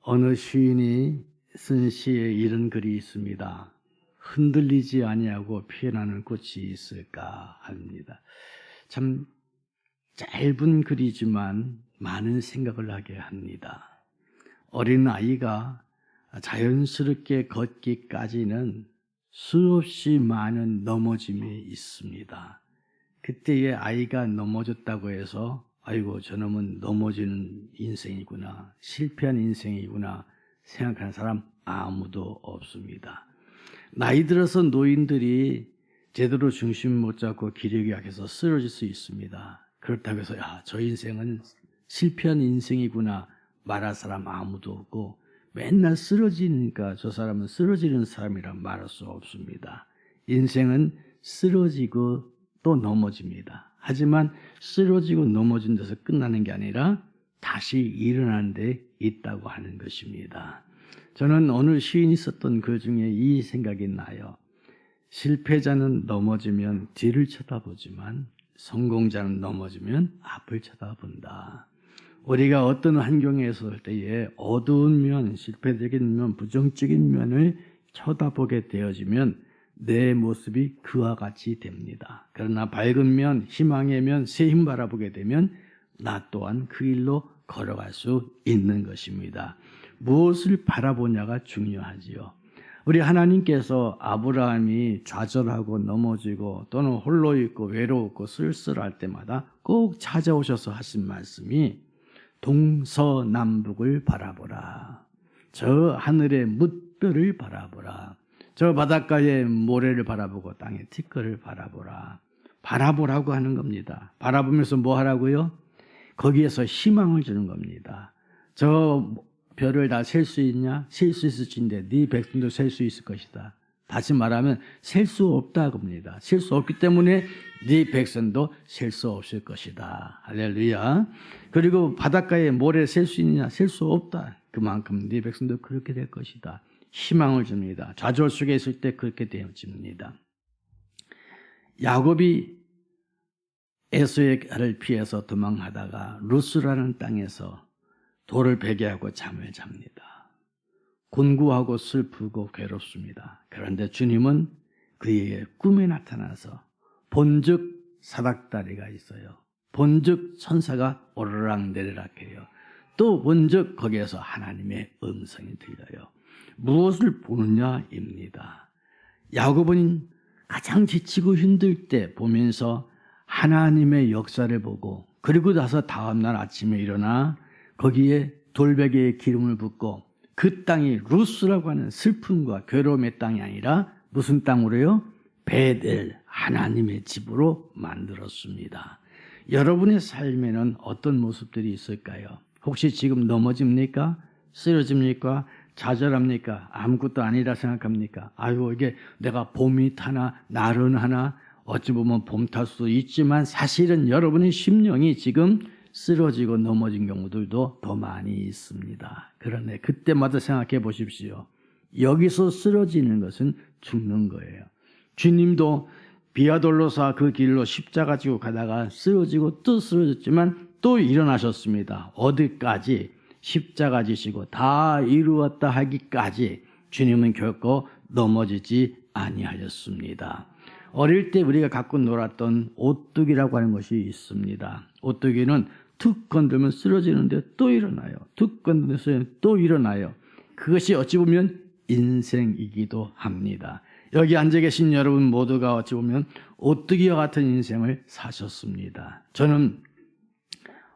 어느 시인이 쓴 시에 이런 글이 있습니다. 흔들리지 아니하고 피어나는 꽃이 있을까 합니다. 참 짧은 글이지만 많은 생각을 하게 합니다. 어린 아이가 자연스럽게 걷기까지는 수없이 많은 넘어짐이 있습니다. 그때의 아이가 넘어졌다고 해서 아이고 저놈은 넘어지는 인생이구나, 실패한 인생이구나 생각하는 사람 아무도 없습니다. 나이 들어서 노인들이 제대로 중심 못 잡고 기력이 약해서 쓰러질 수 있습니다. 그렇다고 해서 저 인생은 실패한 인생이구나 말할 사람 아무도 없고, 맨날 쓰러지니까 저 사람은 쓰러지는 사람이라 말할 수 없습니다. 인생은 쓰러지고 또 넘어집니다. 하지만 쓰러지고 넘어진 데서 끝나는 게 아니라 다시 일어나는 데 있다고 하는 것입니다. 저는 오늘 시인이 썼던 글 중에 이 생각이 나요. 실패자는 넘어지면 뒤를 쳐다보지만 성공자는 넘어지면 앞을 쳐다본다. 우리가 어떤 환경에 있을 때에 어두운 면, 실패적인 면, 부정적인 면을 쳐다보게 되어지면 내 모습이 그와 같이 됩니다. 그러나 밝은 면, 희망의 면, 새 힘 바라보게 되면 나 또한 그 일로 걸어갈 수 있는 것입니다. 무엇을 바라보냐가 중요하지요. 우리 하나님께서 아브라함이 좌절하고 넘어지고 또는 홀로 있고 외로웠고 쓸쓸할 때마다 꼭 찾아오셔서 하신 말씀이 동서남북을 바라보라. 저 하늘의 뭇별을 바라보라. 저 바닷가의 모래를 바라보고 땅의 티끌을 바라보라. 바라보라고 하는 겁니다. 바라보면서 뭐 하라고요? 거기에서 희망을 주는 겁니다. 저 별을 다 셀 수 있냐? 셀 수 있을진데 네 백성도 셀 수 있을 것이다. 다시 말하면 셀 수 없다고 합니다. 셀 수 없기 때문에 네 백성도 셀 수 없을 것이다. 할렐루야. 그리고 바닷가에 모래 셀 수 있느냐? 셀 수 없다. 그만큼 네 백성도 그렇게 될 것이다. 희망을 줍니다. 좌절 속에 있을 때 그렇게 되어집니다. 야곱이 에서의 칼을 피해서 도망하다가 루스라는 땅에서 돌을 베게 하고 잠을 잡니다. 곤고하고 슬프고 괴롭습니다. 그런데 주님은 그에게 꿈에 나타나서 본즉 사닥다리가 있어요. 본즉 천사가 오르락 내리락 해요. 또 본즉 거기에서 하나님의 음성이 들려요. 무엇을 보느냐입니다. 야곱은 가장 지치고 힘들 때 보면서 하나님의 역사를 보고, 그리고 나서 다음날 아침에 일어나 거기에 돌베개에 기름을 붓고 그 땅이 루스라고 하는 슬픔과 괴로움의 땅이 아니라 무슨 땅으로요? 베델, 하나님의 집으로 만들었습니다. 여러분의 삶에는 어떤 모습들이 있을까요? 혹시 지금 넘어집니까? 쓰러집니까? 좌절합니까? 아무것도 아니라 생각합니까? 아이고 이게 내가 봄이 타나 나른하나, 어찌 보면 봄 탈 수도 있지만 사실은 여러분의 심령이 지금 쓰러지고 넘어진 경우들도 더 많이 있습니다. 그런데 그때마다 생각해 보십시오. 여기서 쓰러지는 것은 죽는 거예요. 주님도 비아돌로사 그 길로 십자가 지고 가다가 쓰러지고 또 쓰러졌지만 또 일어나셨습니다. 어디까지? 십자가 지시고 다 이루었다 하기까지 주님은 결코 넘어지지 아니하셨습니다. 어릴 때 우리가 갖고 놀았던 오뚜기라고 하는 것이 있습니다. 오뚜기는 툭 건들면 쓰러지는데 또 일어나요. 툭 건들면 쓰러지는데 또 일어나요. 그것이 어찌 보면 인생이기도 합니다. 여기 앉아 계신 여러분 모두가 어찌 보면 오뚜기와 같은 인생을 사셨습니다. 저는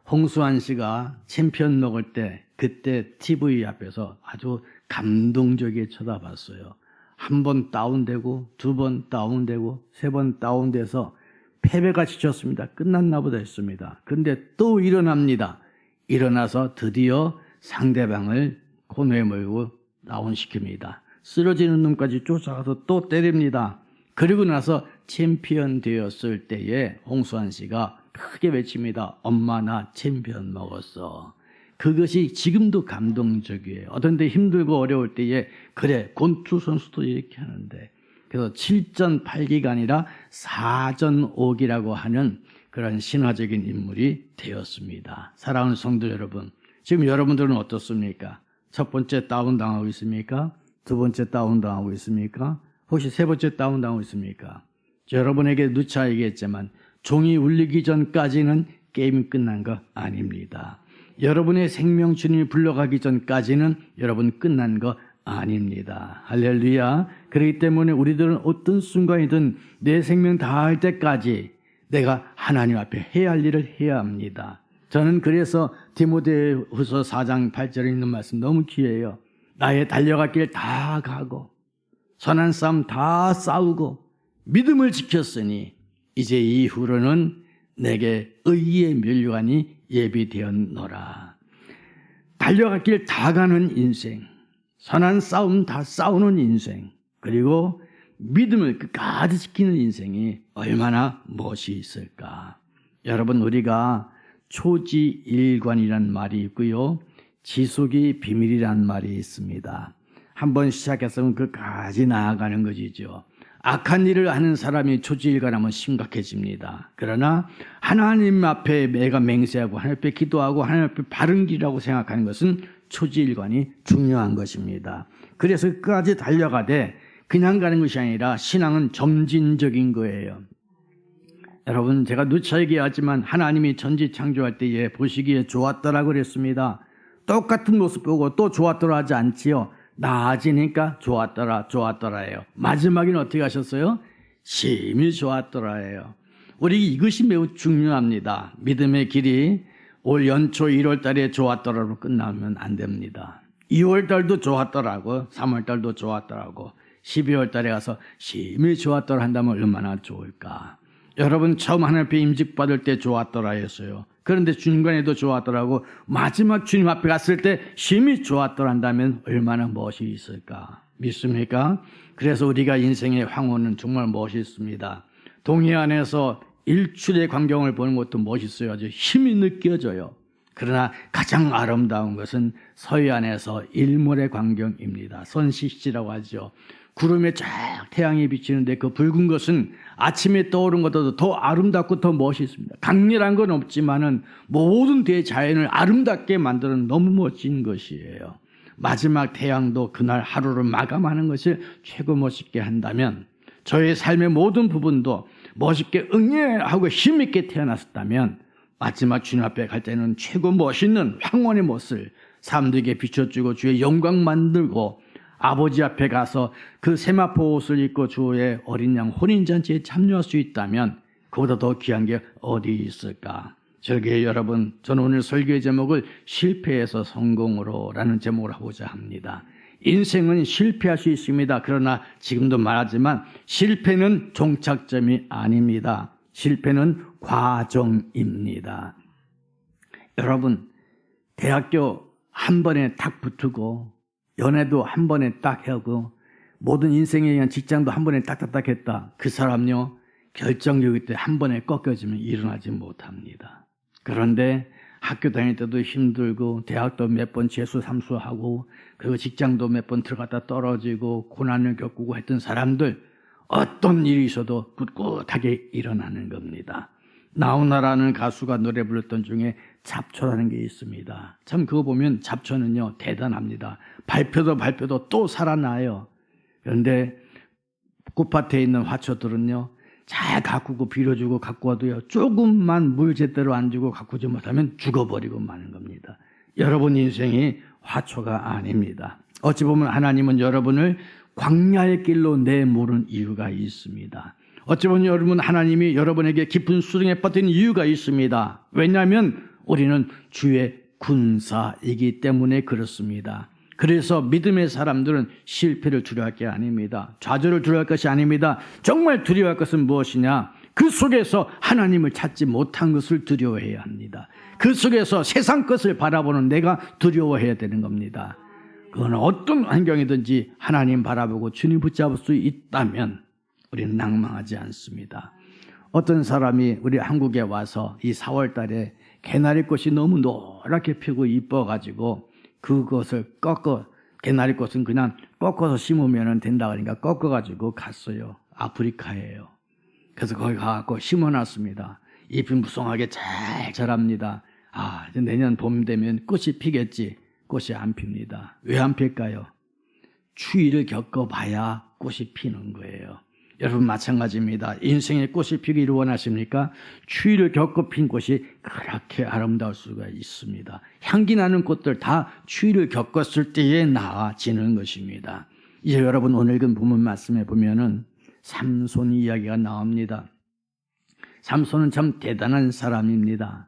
홍수환 씨가 챔피언 먹을 때 그때 TV 앞에서 아주 감동적이게 쳐다봤어요. 한 번 다운되고 두 번 다운되고 세 번 다운돼서 패배가 지쳤습니다. 끝났나 보다 했습니다. 그런데 또 일어납니다. 일어나서 드디어 상대방을 코너에 몰고 다운시킵니다. 쓰러지는 놈까지 쫓아가서 또 때립니다. 그리고 나서 챔피언 되었을 때에 홍수환 씨가 크게 외칩니다. 엄마 나 챔피언 먹었어. 그것이 지금도 감동적이에요. 어떤 데 힘들고 어려울 때에 그래 권투 선수도 이렇게 하는데, 그래서 7전 8기가 아니라 4전 5기라고 하는 그런 신화적인 인물이 되었습니다. 사랑하는 성도 여러분, 지금 여러분들은 어떻습니까? 첫 번째 다운당하고 있습니까? 두 번째 다운당하고 있습니까? 혹시 세 번째 다운당하고 있습니까? 여러분에게 누차 얘기했지만 종이 울리기 전까지는 게임이 끝난 거 아닙니다. 여러분의 생명 주님이 불러가기 전까지는 여러분 끝난 거 아닙니다. 할렐루야. 그렇기 때문에 우리들은 어떤 순간이든 내 생명 다할 때까지 내가 하나님 앞에 해야 할 일을 해야 합니다. 저는 그래서 디모데후서 4장 8절에 있는 말씀 너무 귀해요. 나의 달려갈 길 다 가고 선한 싸움 다 싸우고 믿음을 지켰으니 이제 이후로는 내게 의의 면류관이 예비되었노라. 달려갈 길 다 가는 인생, 선한 싸움 다 싸우는 인생, 그리고 믿음을 끝까지 지키는 인생이 얼마나 멋이 있을까. 여러분, 우리가 초지일관이라는 말이 있고요, 지속이 비밀이라는 말이 있습니다. 한번 시작했으면 끝까지 나아가는 것이죠. 악한 일을 하는 사람이 초지일관하면 심각해집니다. 그러나 하나님 앞에 내가 맹세하고 하나님 앞에 기도하고 하나님 앞에 바른 길이라고 생각하는 것은 초지일관이 중요한 것입니다. 그래서 끝까지 달려가되 그냥 가는 것이 아니라 신앙은 점진적인 거예요. 여러분, 제가 누차 얘기하지만 하나님이 천지 창조할 때에 보시기에 좋았더라 그랬습니다. 똑같은 모습 보고 또 좋았더라 하지 않지요. 나아지니까 좋았더라예요. 마지막에는 어떻게 하셨어요? 심히 좋았더라예요. 우리 이것이 매우 중요합니다. 믿음의 길이 올 연초 1월 달에 좋았더라로 끝나면 안 됩니다. 2월 달도 좋았더라고, 3월 달도 좋았더라고, 12월 달에 가서 심히 좋았더라 한다면 얼마나 좋을까. 여러분, 처음 하나님 앞에 임직받을 때 좋았더라 했어요. 그런데 중간에도 좋았더라고, 마지막 주님 앞에 갔을 때 심히 좋았더라 한다면 얼마나 멋이 있을까. 믿습니까? 그래서 우리가 인생의 황혼은 정말 멋있습니다. 동해안에서 일출의 광경을 보는 것도 멋있어요. 아주 힘이 느껴져요. 그러나 가장 아름다운 것은 서해안에서 일몰의 광경입니다. 선시시라고 하죠. 구름에 쫙 태양이 비치는데 그 붉은 것은 아침에 떠오른 것보다도 더 아름답고 더 멋있습니다. 강렬한 건 없지만은 모든 대자연을 아름답게 만드는 너무 멋진 것이에요. 마지막 태양도 그날 하루를 마감하는 것을 최고 멋있게 한다면, 저의 삶의 모든 부분도 멋있게 응애하고 힘있게 태어났었다면 마지막 주님 앞에 갈 때는 최고 멋있는 황혼의 모습을 사람들에게 비춰주고 주의 영광 만들고 아버지 앞에 가서 그 세마포 옷을 입고 주의 어린 양 혼인잔치에 참여할 수 있다면 그보다 더 귀한 게 어디 있을까. 저기에 여러분, 저는 오늘 설교의 제목을 실패에서 성공으로 라는 제목으로 하고자 합니다. 인생은 실패할 수 있습니다. 그러나 지금도 말하지만 실패는 종착점이 아닙니다. 실패는 과정입니다. 여러분, 대학교 한 번에 딱 붙고 연애도 한 번에 딱 하고 모든 인생에 의한 직장도 한 번에 딱딱딱 했다. 그 사람요, 결정력일 때 한 번에 꺾여지면 일어나지 못합니다. 그런데 학교 다닐 때도 힘들고 대학도 몇 번 재수 삼수하고 그리고 직장도 몇 번 들어갔다 떨어지고 고난을 겪고 했던 사람들, 어떤 일이 있어도 꿋꿋하게 일어나는 겁니다. 나훈아라는 가수가 노래 불렀던 중에 잡초라는 게 있습니다. 참 그거 보면 잡초는요 대단합니다. 발표도 또 살아나요. 그런데 꽃밭에 있는 화초들은요 잘 가꾸고 빌어주고 갖고 와도요 조금만 물 제대로 안 주고 가꾸지 못하면 죽어버리고 마는 겁니다. 여러분 인생이 화초가 아닙니다. 어찌 보면 하나님은 여러분을 광야의 길로 내모는 이유가 있습니다. 어찌 보면 여러분, 하나님이 여러분에게 깊은 수렁에 빠뜨린 이유가 있습니다. 왜냐하면 우리는 주의 군사이기 때문에 그렇습니다. 그래서 믿음의 사람들은 실패를 두려워할 게 아닙니다. 좌절을 두려워할 것이 아닙니다. 정말 두려워할 것은 무엇이냐? 그 속에서 하나님을 찾지 못한 것을 두려워해야 합니다. 그 속에서 세상 것을 바라보는 내가 두려워해야 되는 겁니다. 그건 어떤 환경이든지 하나님 바라보고 주님 붙잡을 수 있다면 우리는 낭망하지 않습니다. 어떤 사람이 우리 한국에 와서 이 4월 달에 개나리꽃이 너무 노랗게 피고 이뻐가지고 그것을 개나리꽃은 그냥 꺾어서 심으면 된다 그러니까 꺾어가지고 갔어요. 아프리카예요. 그래서 거기 가서 심어놨습니다. 잎이 무성하게 잘 자랍니다. 이제 내년 봄 되면 꽃이 피겠지. 꽃이 안 핍니다. 왜 안 필까요? 추위를 겪어봐야 꽃이 피는 거예요. 여러분 마찬가지입니다. 인생에 꽃이 피기를 원하십니까? 추위를 겪어 핀 꽃이 그렇게 아름다울 수가 있습니다. 향기 나는 꽃들 다 추위를 겪었을 때에 나아지는 것입니다. 이제 여러분 오늘 그 본문 말씀에 보면은 삼손 이야기가 나옵니다. 삼손은 참 대단한 사람입니다.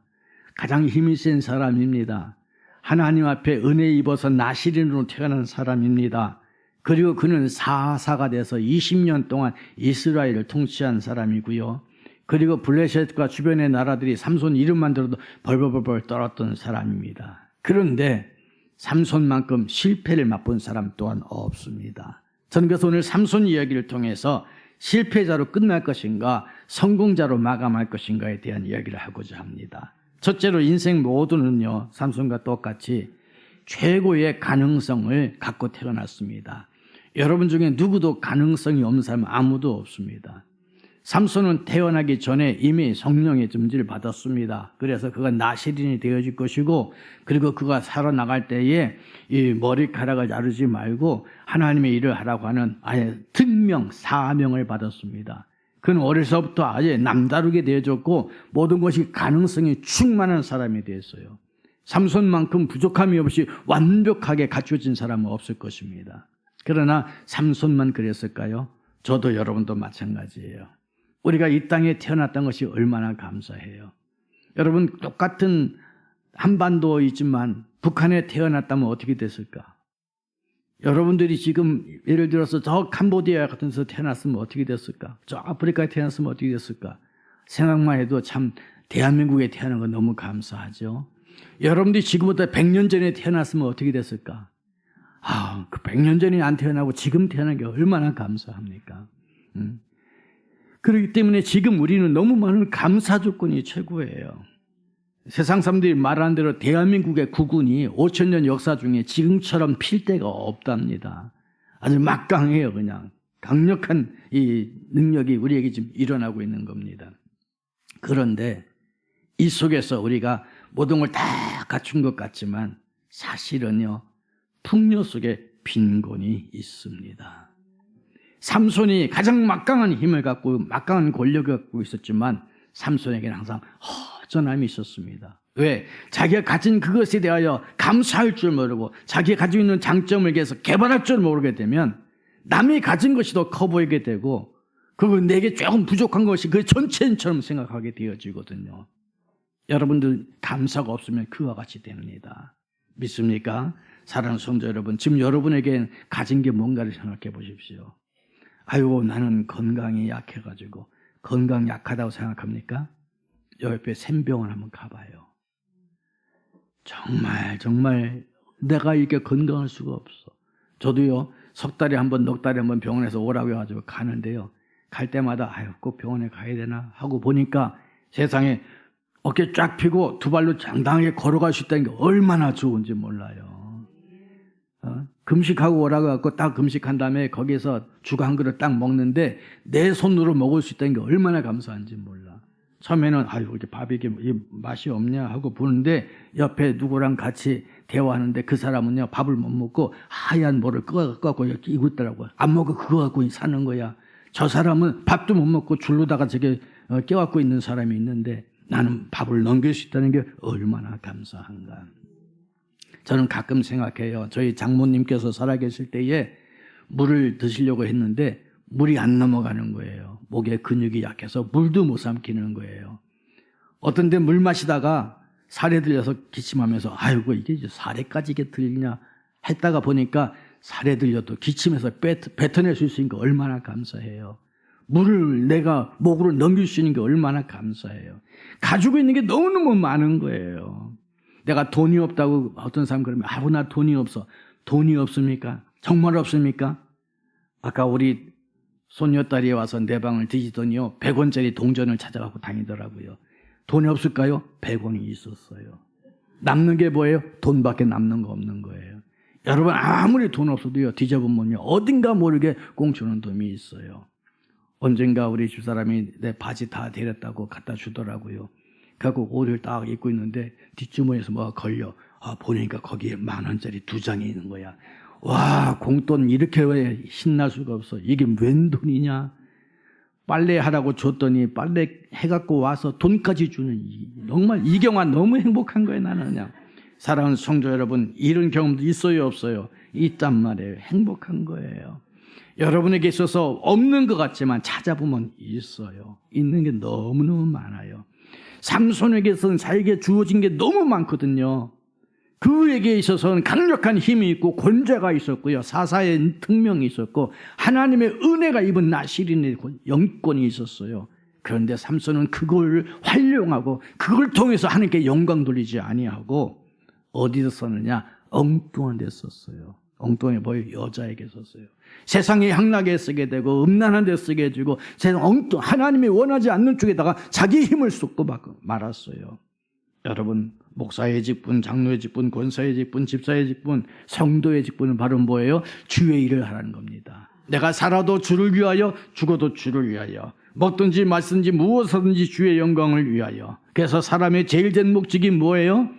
가장 힘이 센 사람입니다. 하나님 앞에 은혜 입어서 나시린으로 태어난 사람입니다. 그리고 그는 사사가 돼서 20년 동안 이스라엘을 통치한 사람이고요. 그리고 블레셋과 주변의 나라들이 삼손 이름만 들어도 벌벌벌 떨었던 사람입니다. 그런데 삼손만큼 실패를 맛본 사람 또한 없습니다. 저는 그래서 오늘 삼손 이야기를 통해서 실패자로 끝날 것인가 성공자로 마감할 것인가에 대한 이야기를 하고자 합니다. 첫째로 인생 모두는요, 삼손과 똑같이 최고의 가능성을 갖고 태어났습니다. 여러분 중에 누구도 가능성이 없는 사람은 아무도 없습니다. 삼손은 태어나기 전에 이미 성령의 점지를 받았습니다. 그래서 그가 나시린이 되어질 것이고, 그리고 그가 살아나갈 때에 이 머리카락을 자르지 말고 하나님의 일을 하라고 하는 아예 특명, 사명을 받았습니다. 그는 어려서부터 아예 남다르게 되어졌고 모든 것이 가능성이 충만한 사람이 되었어요. 삼손만큼 부족함이 없이 완벽하게 갖춰진 사람은 없을 것입니다. 그러나 삼손만 그랬을까요? 저도 여러분도 마찬가지예요. 우리가 이 땅에 태어났던 것이 얼마나 감사해요. 여러분 똑같은 한반도이지만 북한에 태어났다면 어떻게 됐을까? 여러분들이 지금 예를 들어서 저 캄보디아 같은 데서 태어났으면 어떻게 됐을까? 저 아프리카에 태어났으면 어떻게 됐을까? 생각만 해도 참 대한민국에 태어난 건 너무 감사하죠. 여러분들이 지금부터 100년 전에 태어났으면 어떻게 됐을까? 그 100년 전에 안 태어나고 지금 태어난 게 얼마나 감사합니까? 그렇기 때문에 지금 우리는 너무 많은 감사 조건이 최고예요. 세상 사람들이 말하는 대로 대한민국의 국군이 5,000년 역사 중에 지금처럼 필 때가 없답니다. 아주 막강해요. 그냥 강력한 이 능력이 우리에게 지금 일어나고 있는 겁니다. 그런데 이 속에서 우리가 모든 걸 다 갖춘 것 같지만 사실은요, 풍요 속에 빈곤이 있습니다. 삼손이 가장 막강한 힘을 갖고 막강한 권력을 갖고 있었지만 삼손에게는 항상 허전함이 있었습니다. 왜? 자기가 가진 그것에 대하여 감사할 줄 모르고 자기가 가지고 있는 장점을 위해서 개발할 줄 모르게 되면 남이 가진 것이 더 커 보이게 되고 그리고 내게 조금 부족한 것이 그 전체처럼 생각하게 되어지거든요. 여러분들 감사가 없으면 그와 같이 됩니다. 믿습니까? 사랑하는 성도 여러분, 지금 여러분에게 가진 게 뭔가를 생각해 보십시오. 아이고 나는 건강이 약해가지고 건강 약하다고 생각합니까? 옆에 샘병원 한번 가봐요. 정말 내가 이렇게 건강할 수가 없어. 저도요 석 달에 한 번, 넉 달에 한 번 병원에서 오라고 해가지고 가는데요, 갈 때마다 꼭 병원에 가야 되나 하고 보니까 세상에 어깨 쫙 펴고 두 발로 당당하게 걸어갈 수 있다는 게 얼마나 좋은지 몰라요. 금식하고 오라고 해갖고 딱 금식한 다음에 거기서 죽 한 그릇 딱 먹는데 내 손으로 먹을 수 있다는 게 얼마나 감사한지 몰라. 처음에는 이렇게 밥이 이게 맛이 없냐 하고 보는데 옆에 누구랑 같이 대화하는데 그 사람은요 밥을 못 먹고 하얀 뭐를 끄갖고 끼고 있더라고요. 안 먹어 그거 갖고 사는 거야. 저 사람은 밥도 못 먹고 줄로다가 저게 껴갖고 있는 사람이 있는데 나는 밥을 넘길 수 있다는 게 얼마나 감사한가. 저는 가끔 생각해요. 저희 장모님께서 살아계실 때에 물을 드시려고 했는데 물이 안 넘어가는 거예요. 목에 근육이 약해서 물도 못 삼키는 거예요. 어떤 데 물 마시다가 살에 들려서 기침하면서 아이고 이게 살에까지 이게 들리냐 했다가 보니까 살에 들려도 기침해서 뱉어낼 수 있으니까 얼마나 감사해요. 물을 내가 목으로 넘길 수 있는 게 얼마나 감사해요. 가지고 있는 게 너무너무 많은 거예요. 내가 돈이 없다고 어떤 사람 그러면 나 돈이 없어. 돈이 없습니까? 정말 없습니까? 아까 우리 손녀딸이 와서 내 방을 뒤지더니요 100원짜리 동전을 찾아가고 다니더라고요. 돈이 없을까요? 100원이 있었어요. 남는 게 뭐예요? 돈밖에 남는 거 없는 거예요. 여러분 아무리 돈 없어도요 뒤져보면요 어딘가 모르게 꽁쳐놓은 돈이 있어요. 언젠가 우리 집사람이 내 바지 다 데렸다고 갖다 주더라고요. 그래갖고 옷을 딱 입고 있는데 뒷주머니에서 뭐가 걸려. 보니까 거기에 10,000원짜리 2장이 있는 거야. 와, 공돈 이렇게 왜 신날 수가 없어. 이게 웬 돈이냐? 빨래하라고 줬더니 빨래 해갖고 와서 돈까지 주는, 정말 이 경우가 너무 행복한 거예요. 나는 그냥. 사랑하는 성도 여러분, 이런 경험도 있어요, 없어요? 있단 말이에요. 행복한 거예요. 여러분에게 있어서 없는 것 같지만 찾아보면 있어요. 있는 게 너무너무 많아요. 삼손에게서는 자기에게 주어진 게 너무 많거든요. 그에게 있어서는 강력한 힘이 있고 권세가 있었고요. 사사의 특명이 있었고 하나님의 은혜가 입은 나실인의 영권이 있었어요. 그런데 삼손은 그걸 활용하고 그걸 통해서 하나님께 영광 돌리지 아니하고 어디서 썼느냐? 엉뚱한 데 썼어요. 엉뚱해 보여 여자에게 썼어요. 세상의 향락에 쓰게 되고 음란한 데 쓰게 해주고 하나님이 원하지 않는 쪽에다가 자기 힘을 쏟고 말았어요. 여러분, 목사의 직분, 장로의 직분, 권사의 직분, 집사의 직분, 성도의 직분은 바로 뭐예요? 주의 일을 하라는 겁니다. 내가 살아도 주를 위하여, 죽어도 주를 위하여, 먹든지 마시든지 무엇이든지 주의 영광을 위하여. 그래서 사람의 제일 된 목적이 뭐예요?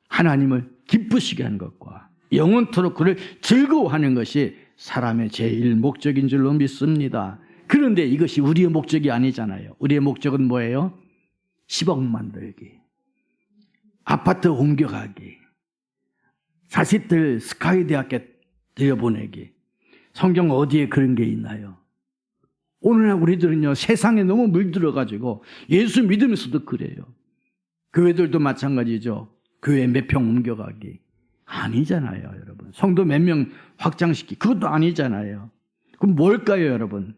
하나님을 기쁘시게 하는 것과 영원토록 그를 즐거워하는 것이 사람의 제일 목적인 줄로 믿습니다. 그런데 이것이 우리의 목적이 아니잖아요. 우리의 목적은 뭐예요? 10억 만들기, 아파트 옮겨가기, 자식들 스카이 대학교 들여보내기. 성경 어디에 그런 게 있나요? 오늘날 우리들은요, 세상에 너무 물들어가지고 예수 믿으면서도 그래요. 교회들도 마찬가지죠. 교회 몇 평 옮겨가기. 아니잖아요, 여러분. 성도 몇 명 확장시키기. 그것도 아니잖아요. 그럼 뭘까요, 여러분?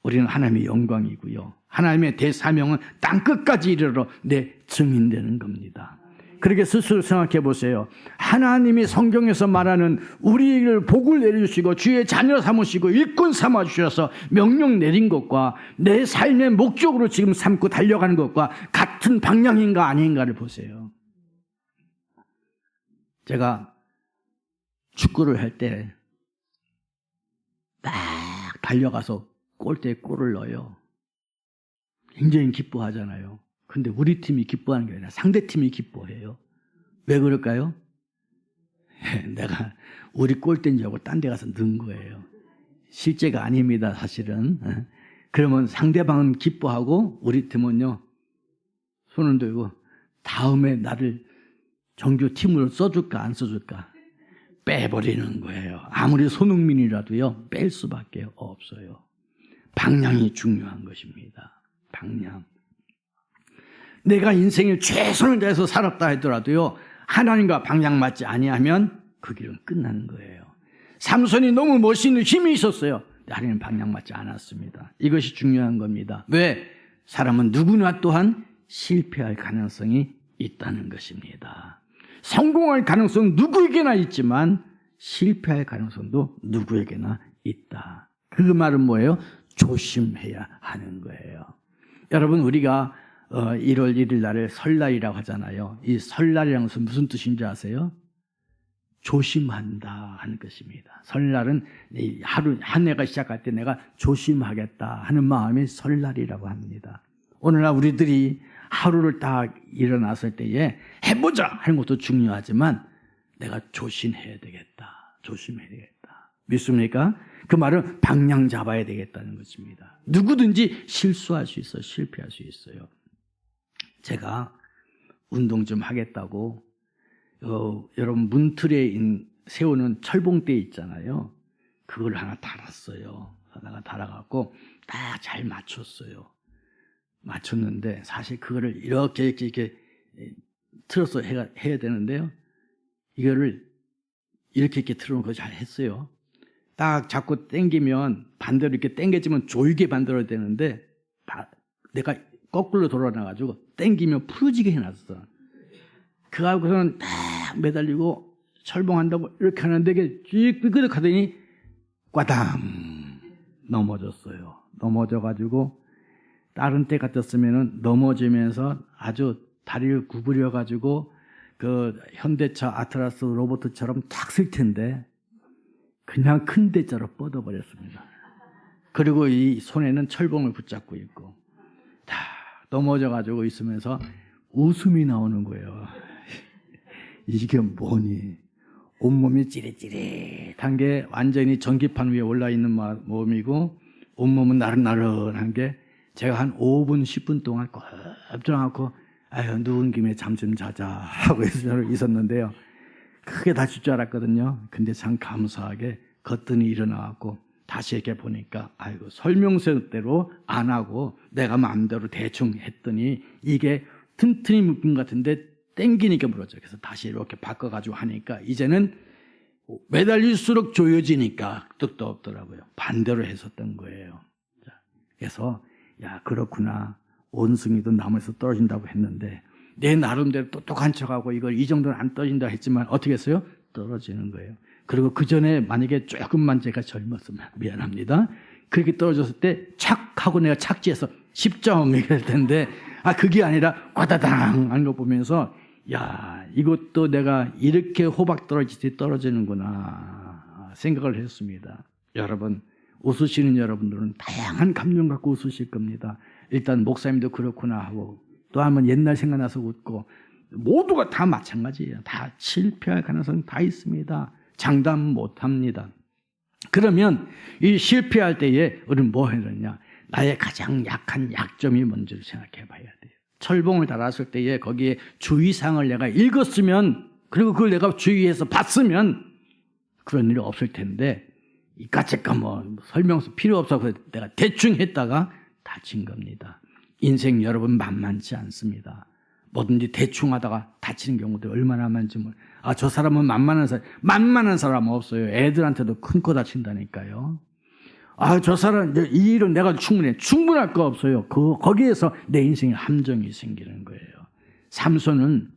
우리는 하나님의 영광이고요. 하나님의 대사명은 땅끝까지 이르러 내 증인되는 겁니다. 그렇게 스스로 생각해 보세요. 하나님이 성경에서 말하는 우리를 복을 내려주시고 주의 자녀 삼으시고 일꾼 삼아주셔서 명령 내린 것과 내 삶의 목적으로 지금 삼고 달려가는 것과 같은 방향인가 아닌가를 보세요. 제가 축구를 할 때 딱 달려가서 골대에 골을 넣어요. 굉장히 기뻐하잖아요. 근데 우리 팀이 기뻐하는 게 아니라 상대팀이 기뻐해요. 왜 그럴까요? 내가 우리 골대인 줄 알고 딴 데 가서 넣은 거예요. 실제가 아닙니다, 사실은. 그러면 상대방은 기뻐하고 우리 팀은요, 손을 들고 다음에 나를 정규 팀으로 써줄까 안 써줄까 빼버리는 거예요. 아무리 손흥민이라도요, 뺄 수밖에 없어요. 방향이 중요한 것입니다. 방향. 내가 인생에 최선을 다해서 살았다 하더라도요, 하나님과 방향 맞지 아니하면 그 길은 끝나는 거예요. 삼손이 너무 멋있는 힘이 있었어요. 하나님 방향 맞지 않았습니다. 이것이 중요한 겁니다. 왜? 사람은 누구나 또한 실패할 가능성이 있다는 것입니다. 성공할 가능성은 누구에게나 있지만 실패할 가능성도 누구에게나 있다. 그 말은 뭐예요? 조심해야 하는 거예요. 여러분, 우리가 1월 1일 날을 설날이라고 하잖아요. 이 설날이라는 것은 무슨 뜻인지 아세요? 조심한다 하는 것입니다. 설날은 하루 한 해가 시작할 때 내가 조심하겠다 하는 마음이 설날이라고 합니다. 오늘날 우리들이 하루를 딱 일어났을 때에 해보자 하는 것도 중요하지만 내가 조심해야 되겠다. 조심해야 되겠다. 믿습니까? 그 말은 방향 잡아야 되겠다는 것입니다. 누구든지 실수할 수 있어요. 실패할 수 있어요. 제가 운동 좀 하겠다고 여러분 문틀에 세우는 철봉대 있잖아요. 그걸 하나 달았어요. 하나가 달아갖고 딱 잘 맞췄어요. 맞췄는데 사실 그거를 이렇게 틀어서 해야 되는데요. 이거를 이렇게 틀어놓은 거 잘 했어요. 딱 잡고 당기면 반대로 이렇게 당겨지면 조이게 만들어야 되는데 내가 거꾸로 돌아나가지고 당기면 풀어지게 해놨어. 그거하고서는 딱 매달리고 철봉한다고 이렇게 하는데 이게 쭉 삐그덕하더니 꽈당 넘어졌어요. 넘어져가지고 다른 때 같았으면은 넘어지면서 아주 다리를 구부려가지고 그 현대차 아트라스 로봇처럼 탁 쓸 텐데 그냥 큰 대자로 뻗어버렸습니다. 그리고 이 손에는 철봉을 붙잡고 있고 다 넘어져가지고 있으면서 웃음이 나오는 거예요. 이게 뭐니? 온몸이 찌릿찌릿한 게 완전히 전기판 위에 올라있는 몸이고 온몸은 나른나른한 게 제가 한 5분 10분 동안 꼼짝 않고 아유 누운 김에 잠 좀 자자 하고 있었는데요. 크게 다칠 줄 알았거든요. 근데 참 감사하게 거뜬히 일어나갖고 다시 이렇게 보니까 아이고 설명서대로 안 하고 내가 마음대로 대충 했더니 이게 튼튼히 묶인 것 같은데 땡기니까 부러져. 그래서 다시 이렇게 바꿔가지고 하니까 이제는 매달릴수록 조여지니까 뜻도 없더라고요. 반대로 했었던 거예요. 그래서 야 그렇구나. 원숭이도 나무에서 떨어진다고 했는데 내 나름대로 똑똑한 척하고 이걸 이 정도는 안 떨어진다 했지만 어떻게 했어요? 떨어지는 거예요. 그리고 그 전에 만약에 조금만 제가 젊었으면 미안합니다. 그렇게 떨어졌을 때 착 하고 내가 착지해서 10점 이렇게 될 텐데 그게 아니라 과다당 하는 거 보면서 야 이것도 내가 이렇게 호박 떨어지듯이 떨어지는구나 생각을 했습니다. 여러분 웃으시는 여러분들은 다양한 감정 갖고 웃으실 겁니다. 일단 목사님도 그렇구나 하고 또 한번 옛날 생각나서 웃고 모두가 다 마찬가지예요. 다 실패할 가능성이 다 있습니다. 장담 못합니다. 그러면 이 실패할 때에 우리는 뭐 해야 되냐? 나의 가장 약한 약점이 뭔지를 생각해 봐야 돼요. 철봉을 달았을 때에 거기에 주의사항을 내가 읽었으면 그리고 그걸 내가 주의해서 봤으면 그런 일이 없을 텐데 이까짓까 뭐 설명서 필요 없어서 내가 대충 했다가 다친 겁니다. 인생 여러분 만만치 않습니다. 뭐든지 대충 하다가 다치는 경우도 얼마나 많은지 저 사람은 만만한 사람 없어요. 애들한테도 큰 거 다친다니까요. 저 사람 이 일은 내가 충분할 거 없어요. 거기에서 내 인생에 함정이 생기는 거예요. 삼손은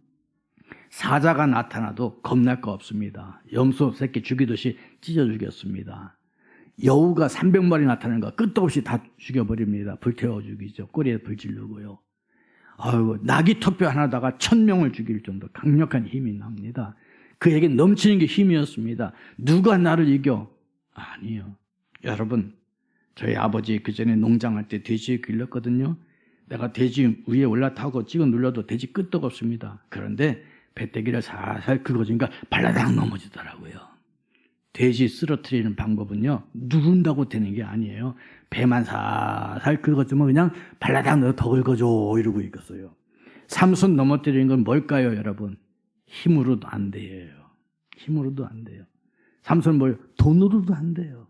사자가 나타나도 겁날 거 없습니다. 염소 새끼 죽이듯이 찢어 죽였습니다. 여우가 300마리 나타나는 거 끝도 없이 다 죽여버립니다. 불태워 죽이죠. 꼬리에 불 지르고요. 낙이 토표 하나다가 1000명을 죽일 정도 강력한 힘이 납니다. 그에게 넘치는 게 힘이었습니다. 누가 나를 이겨? 아니요. 여러분, 저희 아버지 그전에 농장할 때 돼지 길렀거든요. 내가 돼지 위에 올라타고 찍어 눌러도 돼지 끄떡 없습니다. 그런데 배때기를 살살 긁어주니까 발라당 넘어지더라고요. 돼지 쓰러뜨리는 방법은요, 누른다고 되는 게 아니에요. 배만 살살 긁어주면 그냥 발라당 너 더 긁어줘 이러고 있겠어요. 삼손 넘어뜨리는 건 뭘까요, 여러분? 힘으로도 안 돼요. 힘으로도 안 돼요. 삼손 돈으로도 안 돼요.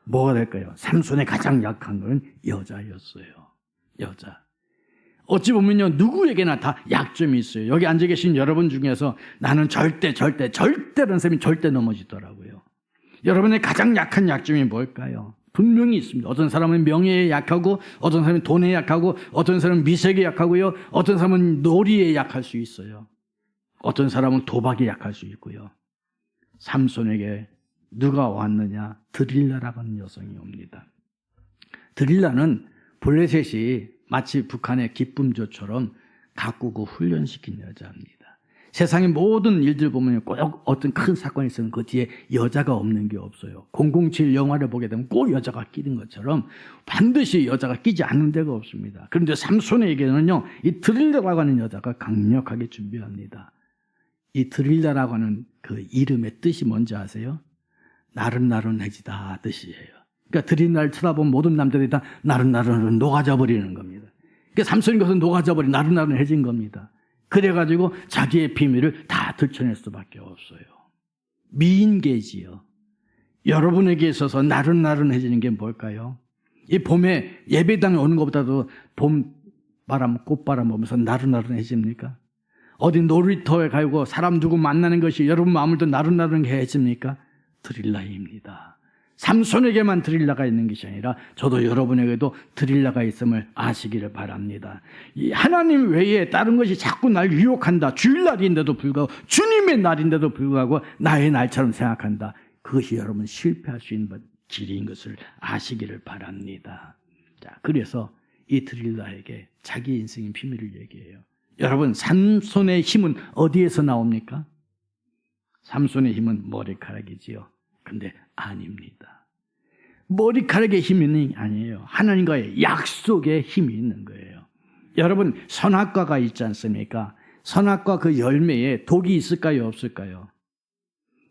뭐가 될까요? 삼손의 가장 약한 건 여자였어요. 여자. 어찌 보면요, 누구에게나 다 약점이 있어요. 여기 앉아 계신 여러분 중에서 나는 절대라는 사람이 절대 넘어지더라고요. 여러분의 가장 약한 약점이 뭘까요? 분명히 있습니다. 어떤 사람은 명예에 약하고, 어떤 사람은 돈에 약하고, 어떤 사람은 미색에 약하고요, 어떤 사람은 놀이에 약할 수 있어요. 어떤 사람은 도박에 약할 수 있고요. 삼손에게 누가 왔느냐? 드릴라라고 하는 여성이 옵니다. 드릴라는 블레셋이 마치 북한의 기쁨조처럼 가꾸고 훈련시킨 여자입니다. 세상의 모든 일들 보면 꼭 어떤 큰 사건이 있으면 그 뒤에 여자가 없는 게 없어요. 007 영화를 보게 되면 꼭 여자가 끼는 것처럼 반드시 여자가 끼지 않는 데가 없습니다. 그런데 삼손에게는요, 이 드릴라라고 하는 여자가 강력하게 준비합니다. 이 드릴라라고 하는 그 이름의 뜻이 뭔지 아세요? 나른나른해지다 뜻이에요. 그러니까 드릴라를 쳐다보면 모든 남자들이 다 나른나른 녹아져 버리는 겁니다. 그러니까 삼손이 것은 녹아져 버린 나른나른해진 겁니다. 그래가지고 자기의 비밀을 다 들춰낼 수밖에 없어요. 미인계지요. 여러분에게 있어서 나른나른해지는 게 뭘까요? 이 봄에 예배당에 오는 것보다도 봄바람, 꽃바람 보면서 나른나른해집니까? 어디 놀이터에 가고 사람 누구 만나는 것이 여러분 마음을 더 나른나른하게 해집니까? 드릴라입니다. 삼손에게만 드릴라가 있는 것이 아니라 저도 여러분에게도 드릴라가 있음을 아시기를 바랍니다. 이 하나님 외에 다른 것이 자꾸 날 유혹한다. 주일날인데도 불구하고 주님의 날인데도 불구하고 나의 날처럼 생각한다. 그것이 여러분 실패할 수 있는 길인 것을 아시기를 바랍니다. 자, 그래서 이 드릴라에게 자기 인생의 비밀을 얘기해요. 여러분, 삼손의 힘은 어디에서 나옵니까? 삼손의 힘은 머리카락이지요. 근데 아닙니다. 머리카락의 힘이 아니에요. 하나님과의 약속의 힘이 있는 거예요. 여러분, 선악과가 있지 않습니까? 선악과 그 열매에 독이 있을까요, 없을까요?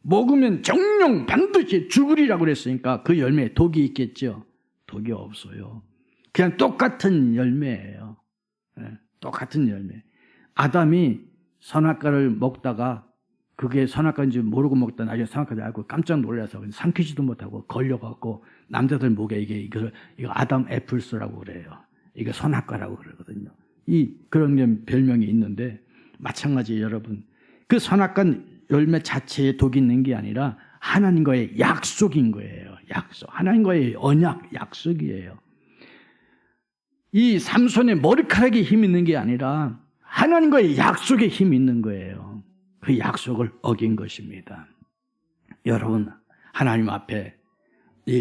먹으면 정령 반드시 죽으리라고 그랬으니까 그 열매에 독이 있겠죠? 독이 없어요. 그냥 똑같은 열매예요. 네, 똑같은 열매. 아담이 선악과를 먹다가 그게 선악과인지 모르고 먹다 나중에 선악과인지 알고 깜짝 놀라서 삼키지도 못하고 걸려갖고 남자들 목에 이거 아담 애플스라고 그래요. 이거 선악과라고 그러거든요. 그런 게 별명이 있는데 마찬가지 여러분. 그 선악과 열매 자체에 독이 있는 게 아니라 하나님과의 약속인 거예요. 약속. 하나님과의 언약, 약속이에요. 이 삼손의 머리카락에 힘이 있는 게 아니라 하나님과의 약속에 힘이 있는 거예요. 그 약속을 어긴 것입니다. 여러분, 하나님 앞에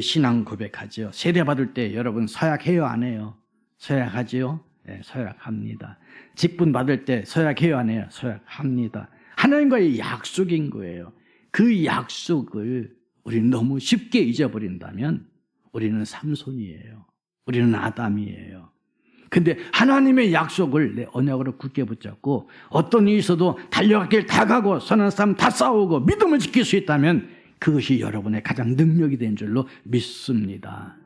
신앙 고백하죠. 세례 받을 때 여러분 서약해요, 안 해요? 서약하지요? 네, 서약합니다. 직분 받을 때 서약해요, 안 해요? 서약합니다. 하나님과의 약속인 거예요. 그 약속을 우리는 너무 쉽게 잊어버린다면 우리는 삼손이에요. 우리는 아담이에요. 근데 하나님의 약속을 내 언약으로 굳게 붙잡고 어떤 일이 있어도 달려갈 길 다 가고 선한 싸움 다 싸우고 믿음을 지킬 수 있다면 그것이 여러분의 가장 능력이 된 줄로 믿습니다.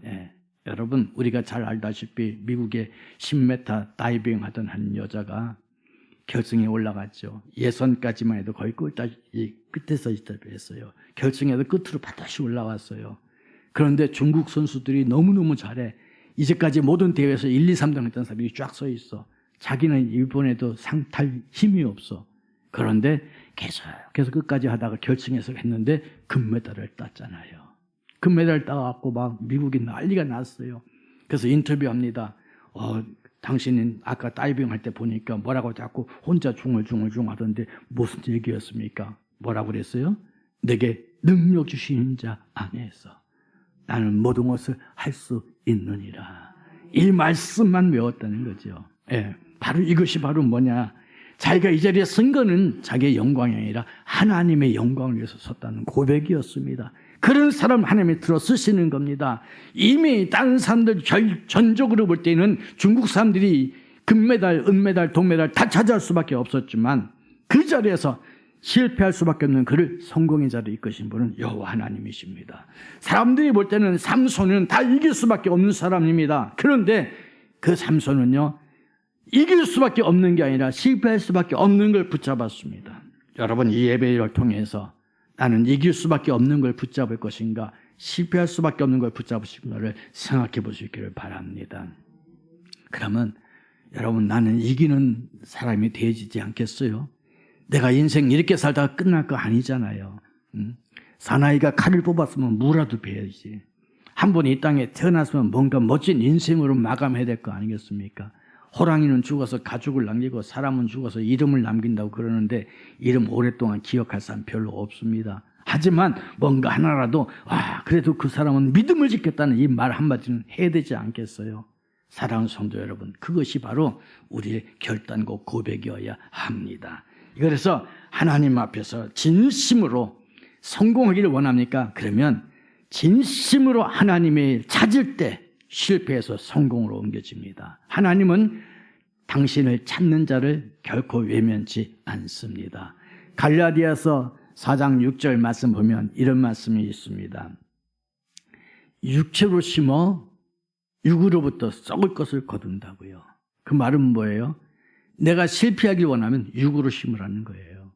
예. 여러분, 우리가 잘 알다시피 미국의 10m 다이빙 하던 한 여자가 결승에 올라갔죠. 예선까지만 해도 거의 끝에서 했어요. 결승에도 끝으로 반드시 올라왔어요. 그런데 중국 선수들이 너무너무 잘해. 이제까지 모든 대회에서 1, 2, 3등 했던 사람이 쫙 서 있어. 자기는 이번에도 상탈 힘이 없어. 그런데 계속 끝까지 하다가 결승에서 했는데 금메달을 땄잖아요. 금메달을 따갖고 막 미국이 난리가 났어요. 그래서 인터뷰합니다. 당신은 아까 다이빙 할 때 보니까 뭐라고 자꾸 혼자 중얼중얼 하던데 무슨 얘기였습니까? 뭐라고 그랬어요? 내게 능력 주시는 자 안에서 나는 모든 것을 할 수 있느니라. 이 말씀만 외웠다는 거죠. 예, 바로 이것이 바로 뭐냐? 자기가 이 자리에 쓴 거는 자기의 영광이 아니라 하나님의 영광을 위해서 섰다는 고백이었습니다. 그런 사람 하나님이 들어 쓰시는 겁니다. 이미 다른 사람들 전적으로 볼 때는 중국 사람들이 금메달, 은메달, 동메달 다 차지할 수밖에 없었지만 그 자리에서 실패할 수밖에 없는 그를 성공의 자리에 이끄신 분은 여호와 하나님이십니다. 사람들이 볼 때는 삼손은 다 이길 수밖에 없는 사람입니다. 그런데 그 삼손은요, 이길 수밖에 없는 게 아니라 실패할 수밖에 없는 걸 붙잡았습니다. 여러분, 이 예배를 통해서 나는 이길 수밖에 없는 걸 붙잡을 것인가, 실패할 수밖에 없는 걸 붙잡으신가를 생각해 볼 수 있기를 바랍니다. 그러면 여러분, 나는 이기는 사람이 되어지지 않겠어요? 내가 인생 이렇게 살다가 끝날 거 아니잖아요. 사나이가 칼을 뽑았으면 무라도 베야지. 한 번 이 땅에 태어났으면 뭔가 멋진 인생으로 마감해야 될 거 아니겠습니까? 호랑이는 죽어서 가죽을 남기고 사람은 죽어서 이름을 남긴다고 그러는데 이름 오랫동안 기억할 사람 별로 없습니다. 하지만 뭔가 하나라도 그래도 그 사람은 믿음을 짓겠다는 이 말 한마디는 해야 되지 않겠어요? 사랑하는 성도 여러분, 그것이 바로 우리의 결단과 고백이어야 합니다. 그래서 하나님 앞에서 진심으로 성공하기를 원합니까? 그러면 진심으로 하나님을 찾을 때 실패해서 성공으로 옮겨집니다. 하나님은 당신을 찾는 자를 결코 외면치 않습니다. 갈라디아서 4장 6절 말씀 보면 이런 말씀이 있습니다. 육체로 심어 육으로부터 썩을 것을 거둔다고요. 그 말은 뭐예요? 내가 실패하길 원하면 육으로 심으라는 거예요.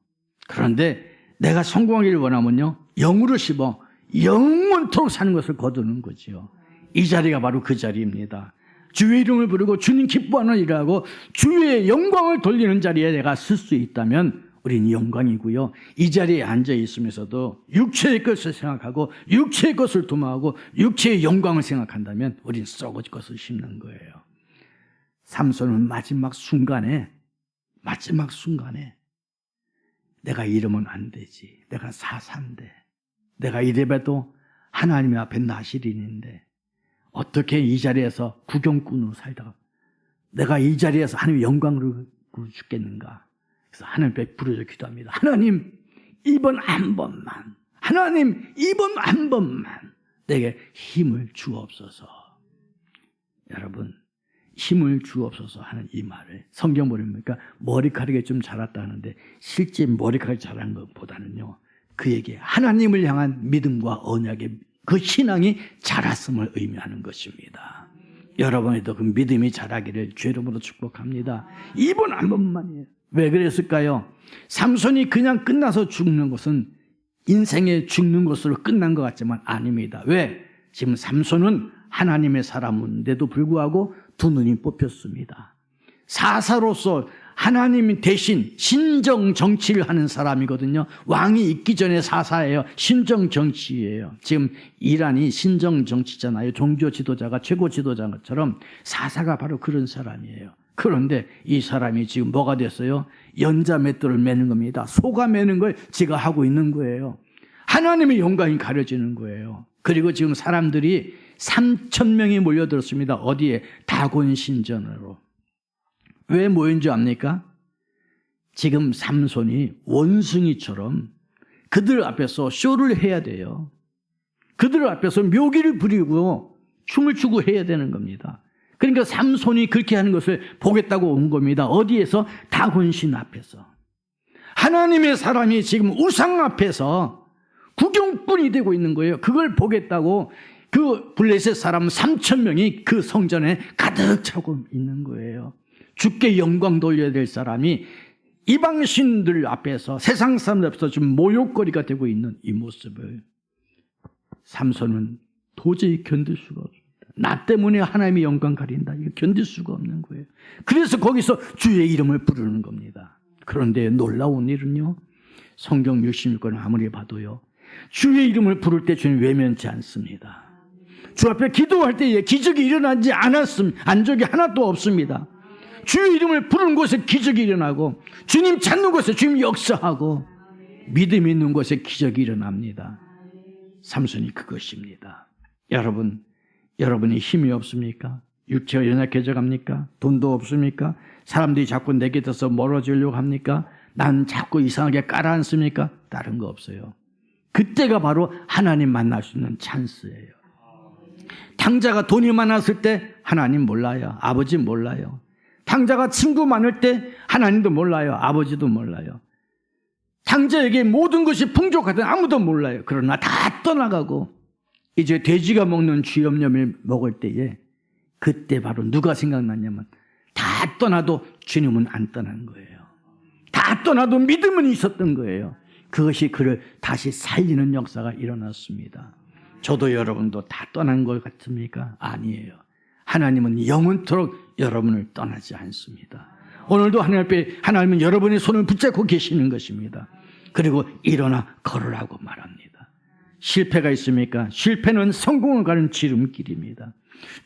그런데 내가 성공하기를 원하면요, 영으로 심어 영원토록 사는 것을 거두는 거지요. 이 자리가 바로 그 자리입니다. 주의 이름을 부르고 주님 기뻐하는 일을 하고 주의 영광을 돌리는 자리에 내가 쓸 수 있다면 우리는 영광이고요. 이 자리에 앉아 있으면서도 육체의 것을 생각하고 육체의 것을 도모하고 육체의 영광을 생각한다면 우리는 썩을 것을 심는 거예요. 삼손은 마지막 순간에 내가 이러면 안 되지. 내가 사사인데, 내가 이래봬도 하나님 앞에 나시린인데 어떻게 이 자리에서 구경꾼으로 살다가 내가 이 자리에서 하나님의 영광으로 죽겠는가. 그래서 하나님 앞에 부르짖어 기도합니다. 하나님, 이번 한 번만 내게 힘을 주옵소서. 여러분, 힘을 주옵소서 하는 이 말을 성경 보니까 머리카락이 좀 자랐다 하는데 실제 머리카락이 자란 것보다는요, 그에게 하나님을 향한 믿음과 언약의 그 신앙이 자랐음을 의미하는 것입니다. 여러분에도 그 믿음이 자라기를 주의 이름으로 축복합니다. 이번 한 번만이에요. 왜 그랬을까요? 삼손이 그냥 끝나서 죽는 것은 인생의 죽는 것으로 끝난 것 같지만 아닙니다. 왜? 지금 삼손은 하나님의 사람인데도 불구하고 두 눈이 뽑혔습니다. 사사로서 하나님 대신 신정 정치를 하는 사람이거든요. 왕이 있기 전에 사사예요. 신정 정치예요. 지금 이란이 신정 정치잖아요. 종교 지도자가 최고 지도자처럼 사사가 바로 그런 사람이에요. 그런데 이 사람이 지금 뭐가 됐어요? 연자 맷돌을 매는 겁니다. 소가 매는 걸 지가 하고 있는 거예요. 하나님의 영광이 가려지는 거예요. 그리고 지금 사람들이 3,000명이 몰려들었습니다. 어디에? 다곤 신전으로. 왜 모인 줄 압니까? 지금 삼손이 원숭이처럼 그들 앞에서 쇼를 해야 돼요. 그들 앞에서 묘기를 부리고 춤을 추고 해야 되는 겁니다. 그러니까 삼손이 그렇게 하는 것을 보겠다고 온 겁니다. 어디에서? 다곤신 앞에서. 하나님의 사람이 지금 우상 앞에서 구경꾼이 되고 있는 거예요. 그걸 보겠다고 그 블레셋 사람 3,000명이 그 성전에 가득 차고 있는 거예요. 주께 영광 돌려야 될 사람이 이방신들 앞에서, 세상 사람들 앞에서 좀 모욕거리가 되고 있는 이 모습을 삼손은 도저히 견딜 수가 없습니다. 나 때문에 하나님의 영광 가린다. 이거 견딜 수가 없는 거예요. 그래서 거기서 주의 이름을 부르는 겁니다. 그런데 놀라운 일은요, 성경 66권을 아무리 봐도요, 주의 이름을 부를 때 주님 외면치 않습니다. 주 앞에 기도할 때에 기적이 일어나지 않은 적이 하나도 없습니다. 주의 이름을 부르는 곳에 기적이 일어나고, 주님 찾는 곳에 주님 역사하고, 믿음 있는 곳에 기적이 일어납니다. 삼손이 그것입니다. 여러분이 힘이 없습니까? 육체가 연약해져 갑니까? 돈도 없습니까? 사람들이 자꾸 내게 져서 멀어지려고 합니까? 난 자꾸 이상하게 깔아앉습니까? 다른 거 없어요. 그때가 바로 하나님 만날 수 있는 찬스예요. 탕자가 돈이 많았을 때 하나님 몰라요. 아버지 몰라요. 탕자가 친구 많을 때 하나님도 몰라요. 아버지도 몰라요. 탕자에게 모든 것이 풍족하든 아무도 몰라요. 그러나 다 떠나가고 이제 돼지가 먹는 쥐염염을 먹을 때에 그때 바로 누가 생각났냐면 다 떠나도 주님은 안 떠난 거예요. 다 떠나도 믿음은 있었던 거예요. 그것이 그를 다시 살리는 역사가 일어났습니다. 저도 여러분도 다 떠난 것 같습니까? 아니에요. 하나님은 영원토록 여러분을 떠나지 않습니다. 오늘도 하나님은 여러분의 손을 붙잡고 계시는 것입니다. 그리고 일어나 걸으라고 말합니다. 실패가 있습니까? 실패는 성공을 가는 지름길입니다.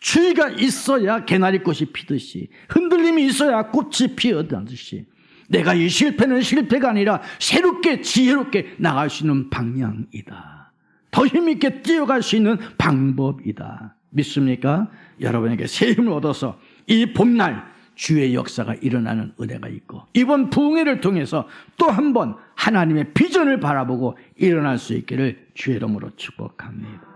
추위가 있어야 개나리꽃이 피듯이, 흔들림이 있어야 꽃이 피어나듯이, 내가 이 실패는 실패가 아니라 새롭게 지혜롭게 나갈 수 있는 방향이다. 더 힘있게 뛰어갈 수 있는 방법이다. 믿습니까? 여러분에게 새 힘을 얻어서 이 봄날 주의 역사가 일어나는 은혜가 있고, 이번 부흥회를 통해서 또 한 번 하나님의 비전을 바라보고 일어날 수 있기를 주의 이름으로 축복합니다.